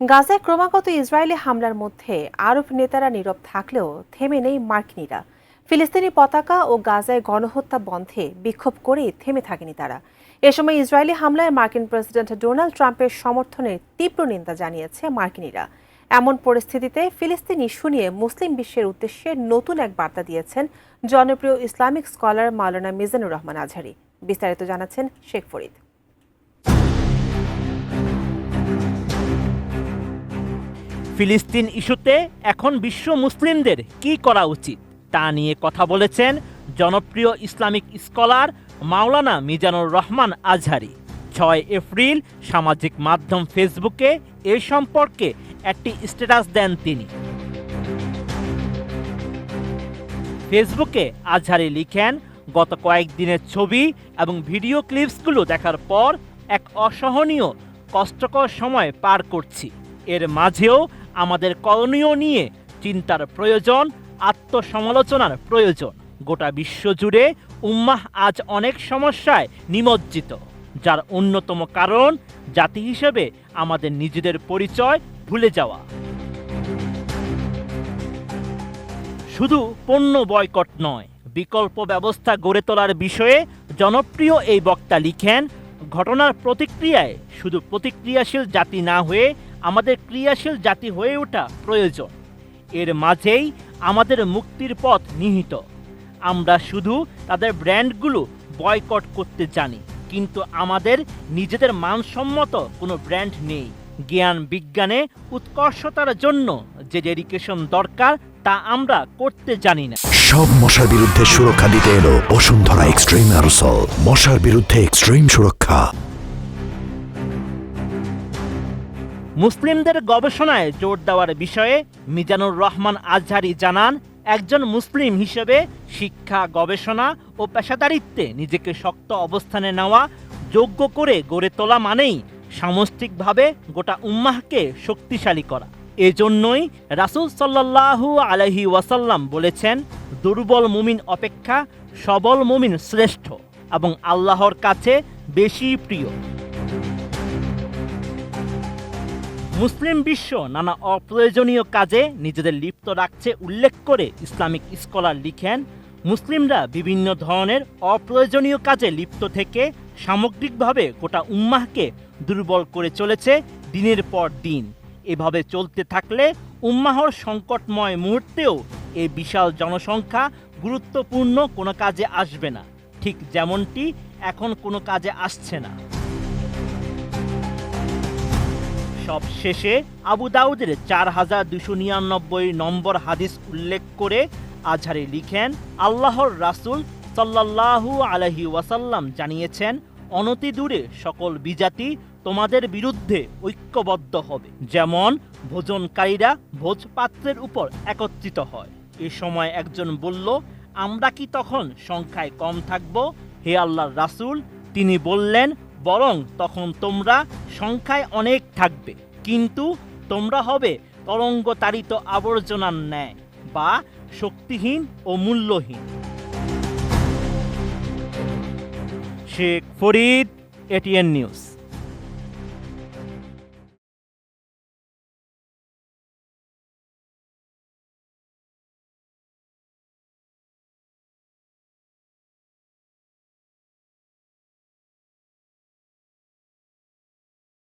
গাজায় ক্রমাগত ইসরায়েলি হামলার মধ্যে আরব নেতারা নীরব থাকলেও থেমে নেই মার্কিনিরা। ফিলিস্তিনি পতাকা ও গাজায় গণহত্যা বন্ধে বিক্ষোভ করেই থেমে থাকেনি তারা। এ সময় ইসরায়েলি হামলায় মার্কিন প্রেসিডেন্ট ডোনাল্ড ট্রাম্পের সমর্থনের তীব্র নিন্দা জানিয়েছে মার্কিনিরা। এমন পরিস্থিতিতে ফিলিস্তিন ইস্যু নিয়ে মুসলিম বিশ্বের উদ্দেশ্যে নতুন এক বার্তা দিয়েছেন জনপ্রিয় ইসলামিক স্কলার মাওলানা মিজানুর রহমান আজহারী। বিস্তারিত জানাচ্ছেন শেখ ফরিদ। ফিলিস্তিন ইস্যুতে এখন বিশ্ব মুসলিমদের কি করা উচিত তা নিয়ে কথা বলেছেন জনপ্রিয় ইসলামিক স্কলার মাওলানা মিজানুর রহমান আজহারী। 6 এপ্রিল সামাজিক মাধ্যম ফেসবুকে এ সম্পর্কে একটি স্ট্যাটাস দেন তিনি। ফেসবুকে আজহারী লিখেন, গত কয়েকদিনের ছবি এবং ভিডিও ক্লিপসগুলো দেখার পর এক অসহনীয় কষ্টকর সময় পার করছি। এর মাঝেও আমাদের করণীয় নিয়ে চিন্তার প্রয়োজন, আত্মসমালোচনার প্রয়োজন। গোটা বিশ্ব জুড়ে উম্মাহ আজ অনেক সমস্যায় নিমজ্জিত, যার অন্যতম কারণ জাতি হিসেবে আমাদের নিজেদের পরিচয় ভুলে যাওয়া। শুধু পণ্য বয়কট নয়, বিকল্প ব্যবস্থা গড়ে তোলার বিষয়ে জনপ্রিয় এই বক্তা লিখেন, ঘটনার প্রতিক্রিয়ায় শুধু প্রতিক্রিয়াশীল জাতি না হয়ে আমাদের ক্রিয়াশীল জাতি হয়ে ওঠা প্রয়োজন। এর মাঝেই আমাদের মুক্তির পথ নিহিত। আমরা শুধু তাদের ব্র্যান্ডগুলো বয়কট করতে জানি, কিন্তু আমাদের নিজেদের মানসম্মত কোনো ব্র্যান্ড নেই। জ্ঞান বিজ্ঞানে উৎকর্ষতার জন্য যে ডেডিকেশন দরকার তা আমরা করতে জানি না। সব মশার বিরুদ্ধে সুরক্ষা দিতে এলো বসুন্ধরা এক্সট্রিম অ্যারোসল, মশার বিরুদ্ধে এক্সট্রিম সুরক্ষা। মুসলিমদের গবেষণায় জোর দেওয়ার বিষয়ে মিজানুর রহমান আজহারী জানান, একজন মুসলিম হিসেবে শিক্ষা, গবেষণা ও পেশাদারিত্বে নিজেকে শক্ত অবস্থানে নেওয়া, যোগ্য করে গড়ে তোলা মানেই সামষ্টিকভাবে গোটা উম্মাহকে শক্তিশালী করা। এজন্যই রাসূল সাল্লাল্লাহু আলাইহি ওয়াসাল্লাম বলেছেন, দুর্বল মুমিন অপেক্ষা সবল মুমিন শ্রেষ্ঠ এবং আল্লাহর কাছে বেশি প্রিয়। মুসলিম বিশ্ব নানা অপ্রয়োজনীয় কাজে নিজেদের লিপ্ত রাখছে উল্লেখ করে ইসলামিক স্কলার লিখেন, মুসলিমরা বিভিন্ন ধরনের অপ্রয়োজনীয় কাজে লিপ্ত থেকে সামগ্রিকভাবে গোটা উম্মাহকে দুর্বল করে চলেছে দিনের পর দিন। এভাবে চলতে থাকলে উম্মাহর সংকটময় মুহূর্তেও এই বিশাল জনসংখ্যা গুরুত্বপূর্ণ কোনো কাজে আসবে না, ঠিক যেমনটি এখন কোনো কাজে আসছে না। সবশেষে আবু দাউদের 4299 নম্বর হাদিস উল্লেখ করে আজহারী লিখেন, আল্লাহর রাসূল সাল্লাল্লাহু আলাইহি ওয়াসাল্লাম জানিয়েছেন, অনতি দূরে সকল বিজাতি তোমাদের বিরুদ্ধে ঐক্যবদ্ধ হবে, যেমন ভোজনকারীরা ভোজপাত্রের উপর একত্রিত হয়। এ সময় একজন বলল, আমরা কি তখন সংখ্যায় কম থাকব হে আল্লাহর রাসূল? তিনি বললেন, বরং তখন তোমরা সংখ্যায় অনেক থাকবে, কিন্তু তোমরা হবে তরঙ্গতাড়িত আবর্জনার ন্যায় বা শক্তিহীন ও মূল্যহীন। Sheikh Farid, ATN news.